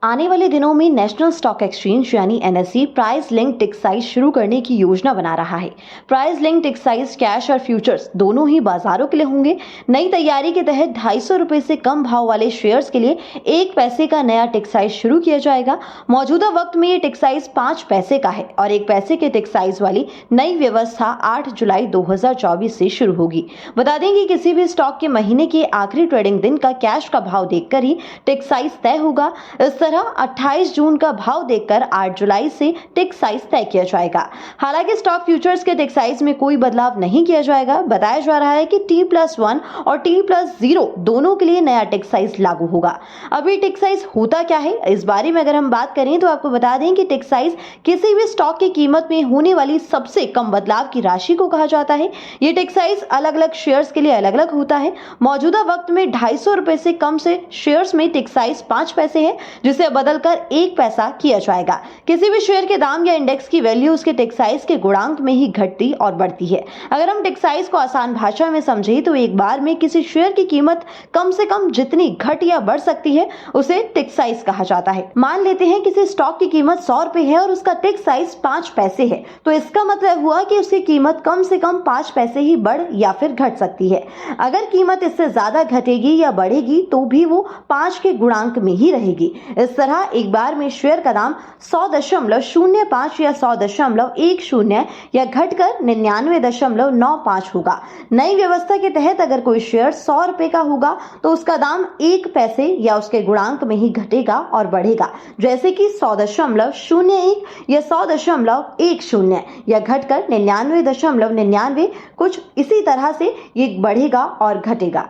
आने वाले दिनों में नेशनल स्टॉक एक्सचेंज यानी एनएसई प्राइस लिंक्ड एक्साइज शुरू करने की योजना बना रहा है। प्राइस लिंक्ड एक्साइज कैश और फ्यूचर्स दोनों ही बाजारों के लिए होंगे। नई तैयारी के तहत 250 रुपए से कम भाव वाले शेयर्स के लिए 1 पैसे का नया टेक्साइज शुरू किया जाएगा। मौजूदा वक्त में ये टेक्साइज 5 पैसे का है और 1 पैसे के टेक्साइज वाली नई व्यवस्था 8 जुलाई 2024 से शुरू होगी। बता दें कि किसी भी स्टॉक के महीने के आखिरी ट्रेडिंग दिन का कैश का भाव देखकर ही टेक्साइज तय होगा। इस तरह 28 जून का भाव देखकर 8 जुलाई से टिक साइज तय किया जाएगा। हालांकि स्टॉक फ्यूचर्स के टिक साइज में कोई बदलाव नहीं किया जाएगा। बताया जा रहा है कि T+1 और T+0 दोनों के लिए नया टिक साइज लागू होगा। अभी टिक साइज होता क्या है, इस बारे में अगर हम बात करें तो आपको बता दें कि टिक साइज किसी भी स्टॉक की कीमत में होने वाली सबसे कम बदलाव की राशि को कहा जाता है। ये टिक साइज अलग अलग शेयर्स के लिए अलग अलग होता है। मौजूदा वक्त में 250 रुपए से कम से शेयर्स में टिक साइज 5 पैसे है, जिसे बदलकर 1 पैसा किया जाएगा। किसी भी शेयर के दाम या इंडेक्स की वैल्यू उसके टिक साइज के गुणांक में ही घटती और बढ़ती है। अगर हम टिक साइज को आसान भाषा में समझें तो एक बार में किसी शेयर की कीमत कम से कम जितनी घट या बढ़ सकती है उसे टिक साइज कहा जाता है। मान लेते हैं किसी स्टॉक की कीमत 100 रुपए है और उसका टिक साइज 5 पैसे है, तो इसका मतलब हुआ कि उसकी कीमत कम से कम 5 पैसे ही बढ़ या फिर घट सकती है। अगर कीमत इससे ज्यादा घटेगी या बढ़ेगी तो भी वो 5 के गुणांक में ही रहेगी। इस तरह एक बार में शेयर का दाम 100.05 या 100.10 या घटकर 99.95 होगा। नई व्यवस्था के तहत अगर कोई शेयर 100 रुपए का होगा तो उसका दाम 1 पैसे या उसके गुणांक में ही घटेगा और बढ़ेगा, जैसे कि 100.01 या 100.10 या घटकर 99.99। कुछ इसी तरह से ये बढ़ेगा और घटेगा।